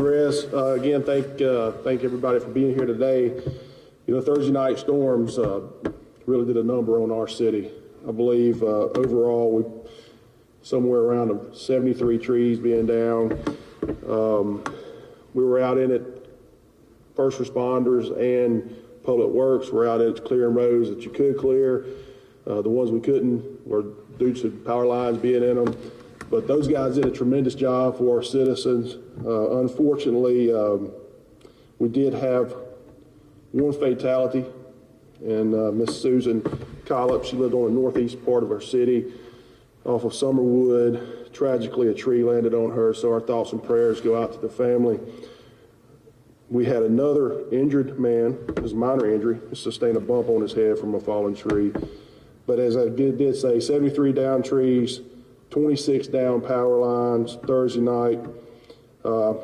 Therese. Again, thank everybody for being here today. You know, Thursday night storms really did a number on our city. I believe overall we somewhere around 73 trees being down. We were out in it, first responders and public works were out in it clearing roads that you could clear. The ones we couldn't were due to power lines being in them. But those guys did a tremendous job for our citizens. Unfortunately, we did have one fatality, and Miss Susan Collop, she lived on the northeast part of our city off of Summerwood. Tragically, a tree landed on her, so our thoughts and prayers go out to the family. We had another injured man, his minor injury, he sustained a bump on his head from a fallen tree. But as I did say, 73 down trees, 26 down power lines Thursday night.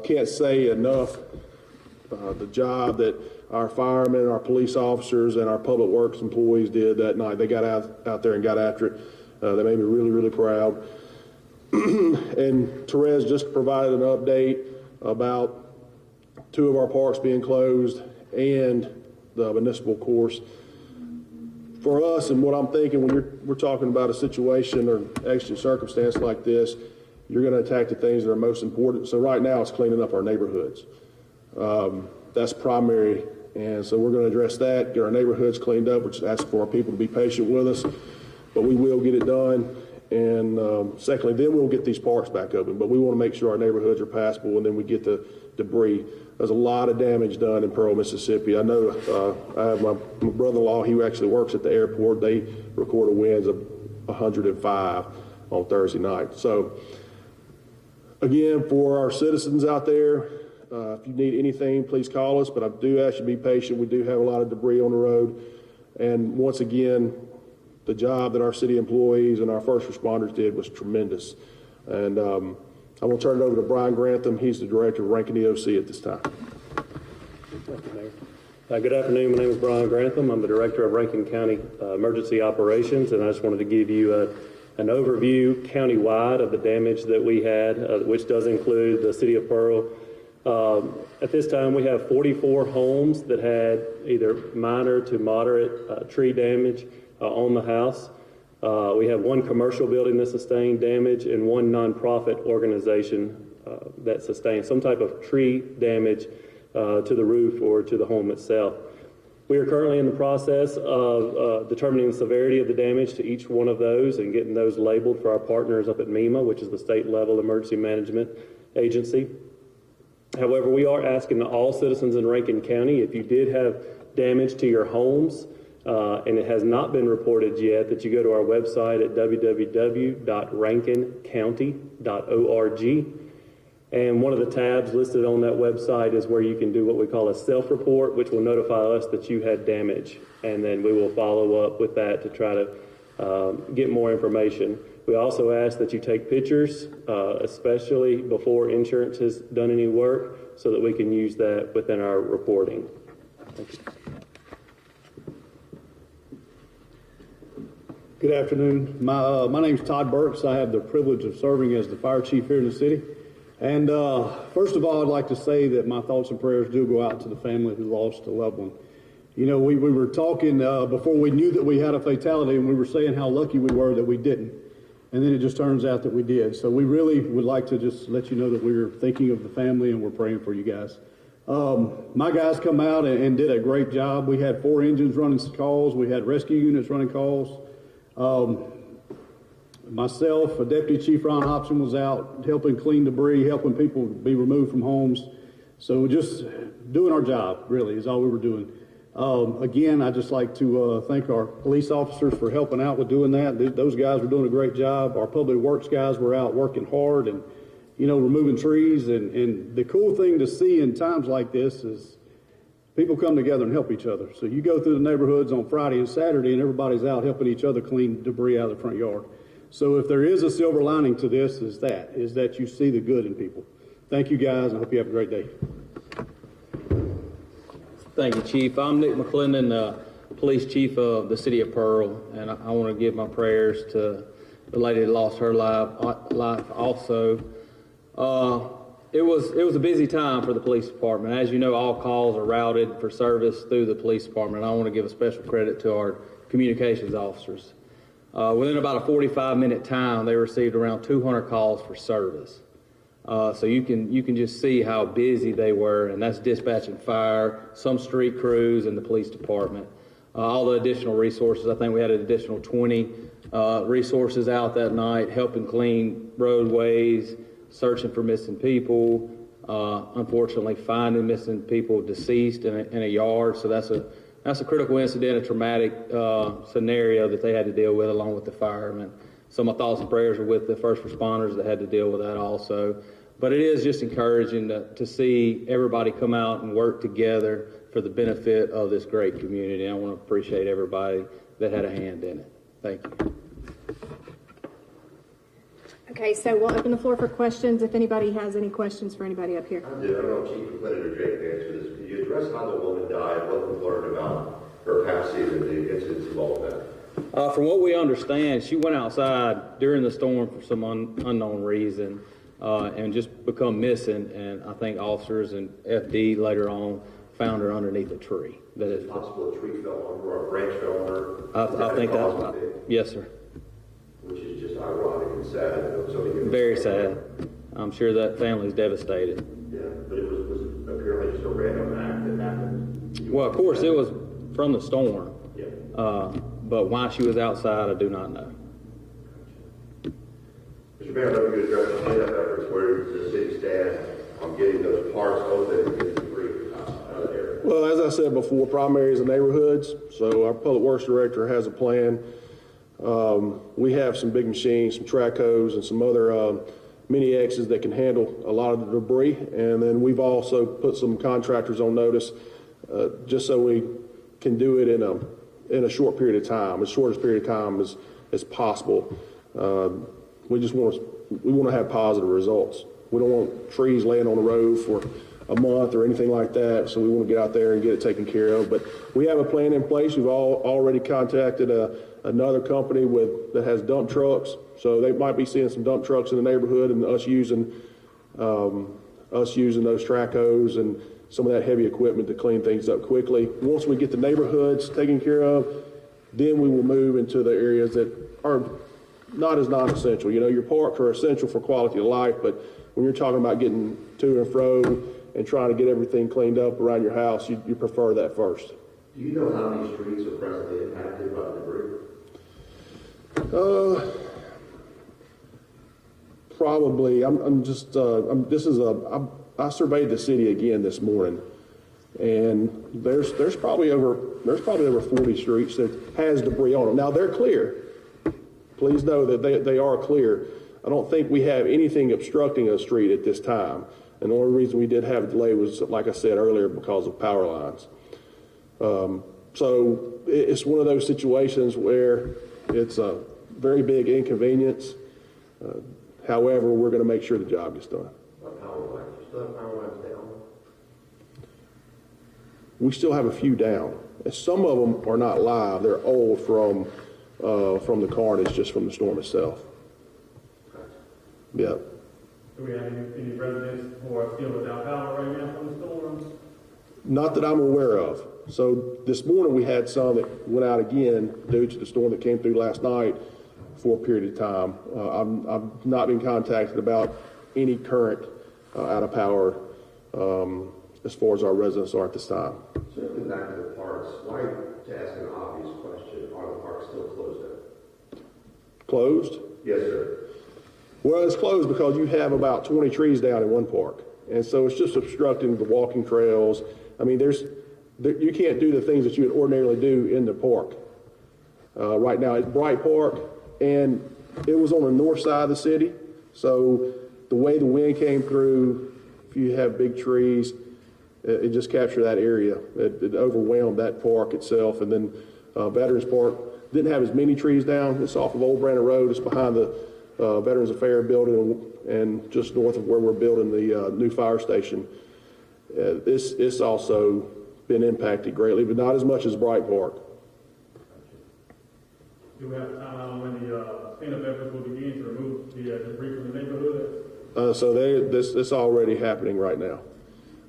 Can't say enough the job that our firemen, our police officers, and our public works employees did that night. They got out there and got after it. They made me really, really proud. And Therese just provided an update about 2 of our parks being closed and the municipal course. For us, and what I'm thinking when we're talking about a situation or extra circumstance like this, you're going to attack the things that are most important. So right now it's cleaning up our neighborhoods. That's primary. And so we're going to address that, get our neighborhoods cleaned up, which asks for our people to be patient with us, but we will get it done. And secondly, then we'll get these parks back open, but we want to make sure our neighborhoods are passable and then we get the debris. There's a lot of damage done in Pearl, Mississippi. I know I have my brother-in-law, he actually works at the airport. They recorded winds of 105 on Thursday night. So again, for our citizens out there, if you need anything, please call us, but I do ask you to be patient. We do have a lot of debris on the road. And once again, the job that our city employees and our first responders did was tremendous. And I'm going to turn it over to Brian Grantham. He's the director of Rankin EOC at this time. Thank you, Mayor. Good afternoon. My name is Brian Grantham. I'm the director of Rankin County Emergency Operations, and I just wanted to give you an overview countywide of the damage that we had, which does include the city of Pearl. At this time, we have 44 homes that had either minor to moderate tree damage on the house. We have 1 commercial building that sustained damage and 1 nonprofit organization that sustained some type of tree damage to the roof or to the home itself. We are currently in the process of determining the severity of the damage to each one of those and getting those labeled for our partners up at MEMA, which is the state level emergency management agency. However, we are asking all citizens in Rankin County, if you did have damage to your homes, and it has not been reported yet, that you go to our website at www.rankincounty.org. And one of the tabs listed on that website is where you can do what we call a self-report, which will notify us that you had damage. And then we will follow up with that to try to get more information. We also ask that you take pictures, especially before insurance has done any work, so that we can use that within our reporting. Thank you. Good afternoon. My name is Todd Burks. I have the privilege of serving as the fire chief here in the city. And first of all, I'd like to say that my thoughts and prayers do go out to the family who lost a loved one. You know, we were talking before we knew that we had a fatality, and we were saying how lucky we were that we didn't. And then it just turns out that we did. So we really would like to just let you know that we were thinking of the family and we're praying for you guys. My guys come out and did a great job. We had 4 engines running calls. We had rescue units running calls. Myself, Deputy Chief Ron Hobson was out helping clean debris, helping people be removed from homes. So just doing our job, really, is all we were doing. Again, I'd just like to thank our police officers for helping out with doing that. Those guys were doing a great job. Our public works guys were out working hard and, you know, removing trees. And the cool thing to see in times like this is people come together and help each other. So you go through the neighborhoods on Friday and Saturday and everybody's out helping each other clean debris out of the front yard. So if there is a silver lining to this, is that you see the good in people. Thank you guys, and I hope you have a great day. Thank you, Chief. I'm Nick McClendon, Police Chief of the City of Pearl, and I want to give my prayers to the lady that lost her life also. It was a busy time for the police department. As you know, all calls are routed for service through the police department. I want to give a special credit to our communications officers. Within about a 45-minute time, they received around 200 calls for service. So you can just see how busy they were, and that's dispatching fire, some street crews, and the police department. All the additional resources, I think we had an additional 20 resources out that night, helping clean roadways, searching for missing people, unfortunately finding missing people deceased in a yard. So that's a critical incident, a traumatic scenario that they had to deal with along with the firemen. So my thoughts and prayers are with the first responders that had to deal with that also. But it is just encouraging to see everybody come out and work together for the benefit of this great community. I want to appreciate everybody that had a hand in it. Thank you. Okay, so we'll open the floor for questions. If anybody has any questions for anybody up here. I don't know if Chief McClendon or Jake can answer this. Could you address how the woman died, what we've learned about her past season, the incidents involved in that? From what we understand, she went outside during the storm for some unknown reason and just become missing. And I think officers and FD later on found her underneath a tree. Is it possible a tree fell on her or a branch fell on her? I think that's right. Yes, sir. Which is just ironic and sad. Very sad. I'm sure that family's devastated. Yeah, but it was apparently just a random act that happened. Well, of course, it was from the storm. Yeah. But why she was outside, I do not know. Mr. Mayor, let me address the cleanup efforts. Where does the city stand on getting those parks open and getting debris out of the area? Well, as I said before, primaries and neighborhoods. So our public works director has a plan. We have some big machines, some track hoes, and some other mini X's that can handle a lot of the debris. And then we've also put some contractors on notice just so we can do it in a short period of time, as short as period of time as possible. We want to have positive results. We don't want trees laying on the road for a month or anything like that. So we want to get out there and get it taken care of. But we have a plan in place. We've already contacted another company that has dump trucks. So they might be seeing some dump trucks in the neighborhood, and us using those track hoes and some of that heavy equipment to clean things up quickly. Once we get the neighborhoods taken care of, then we will move into the areas that are not as non-essential. You know, your parks are essential for quality of life, but when you're talking about getting to and fro and trying to get everything cleaned up around your house, you prefer that first. Do you know how many streets are presently impacted by debris? Probably. I surveyed the city again this morning, and there's probably over 40 streets that has debris on them. Now they're clear. Please know that they are clear. I don't think we have anything obstructing a street at this time. And the only reason we did have a delay was, like I said earlier, because of power lines. So it's one of those situations where it's a very big inconvenience. However, we're going to make sure the job gets done. Power lines. You still have power lines down? We still have a few down. And some of them are not live. They're old from the carnage, just from the storm itself. Yeah. Do we have any residents who are still without power right now from the storms? Not that I'm aware of. So this morning we had some that went out again due to the storm that came through last night for a period of time. I've not been contacted about any current out of power as far as our residents are at this time. Circling back to the parks, why, to ask an obvious question, are the parks still closed then? Closed? Yes, sir. Well, it's closed because you have about 20 trees down in one park. And so it's just obstructing the walking trails. I mean, you can't do the things that you would ordinarily do in the park. Right now it's Bright Park, and it was on the north side of the city. So the way the wind came through, if you have big trees, it just captured that area. It overwhelmed that park itself. And then Veterans Park didn't have as many trees down. It's off of Old Brandon Road. It's behind the Veterans Affairs building and just north of where we're building the new fire station. It's also been impacted greatly, but not as much as Bright Park. Do we have a timeline on when the cleanup efforts will begin to remove the debris from the neighborhood? So this is already happening right now.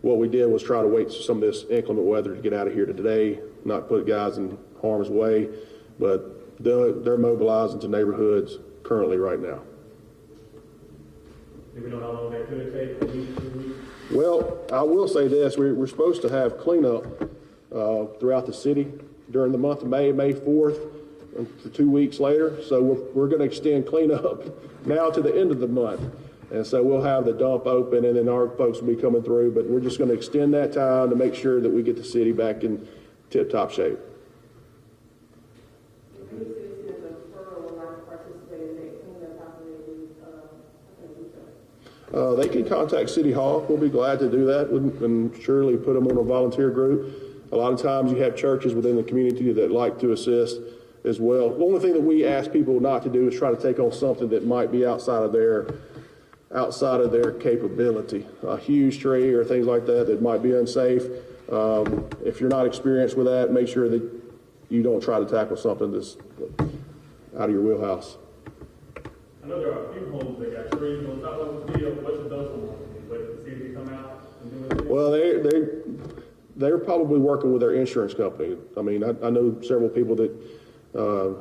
What we did was try to wait for some of this inclement weather to get out of here today, not put guys in harm's way, but they're mobilizing to neighborhoods currently right now. Do we know how long that could take, a week, 2 weeks? Well, I will say this, we're supposed to have cleanup throughout the city during the month of May 4th, for 2 weeks later. So we're going to extend cleanup now to the end of the month. And so we'll have the dump open, and then our folks will be coming through, but we're just going to extend that time to make sure that we get the city back in tip-top shape. If any citizens of Pearl would like to participate in that cleanup, how can they do so? They can contact City Hall. We'll be glad to do that and surely put them on a volunteer group. A lot of times you have churches within the community that like to assist as well. The only thing that we ask people not to do is try to take on something that might be outside of their capability. A huge tree or things like that might be unsafe. If you're not experienced with that, make sure that you don't try to tackle something that's out of your wheelhouse. I know there are a few homes that got trees on top of the field. What's the those homes? Wait to see if they come out and do anything? Well, they're probably working with their insurance company. I mean, I know several people that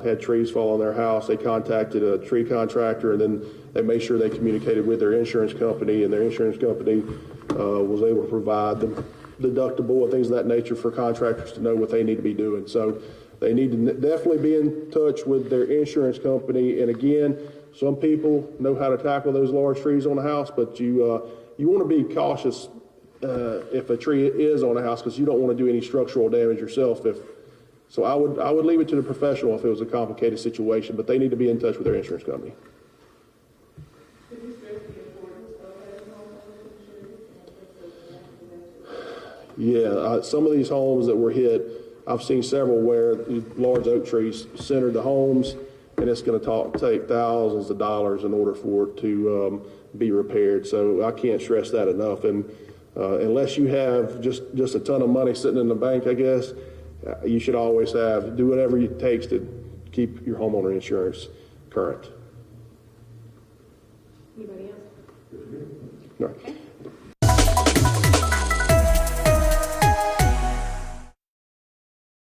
had trees fall on their house. They contacted a tree contractor, and then they made sure they communicated with their insurance company, and their insurance company was able to provide them deductible and things of that nature for contractors to know what they need to be doing. So they need to definitely be in touch with their insurance company. And again, some people know how to tackle those large trees on a house, but you want to be cautious if a tree is on a house, because you don't want to do any structural damage yourself. So I would leave it to the professional if it was a complicated situation, but they need to be in touch with their insurance company. Could you stress the importance of having homeowners insurance? Yeah, some of these homes that were hit, I've seen several where the large oak trees centered the homes, and it's going to take thousands of dollars in order for it to be repaired. So I can't stress that enough. And unless you have just a ton of money sitting in the bank, I guess, you should always do whatever it takes to keep your homeowner insurance current. Anybody else? No.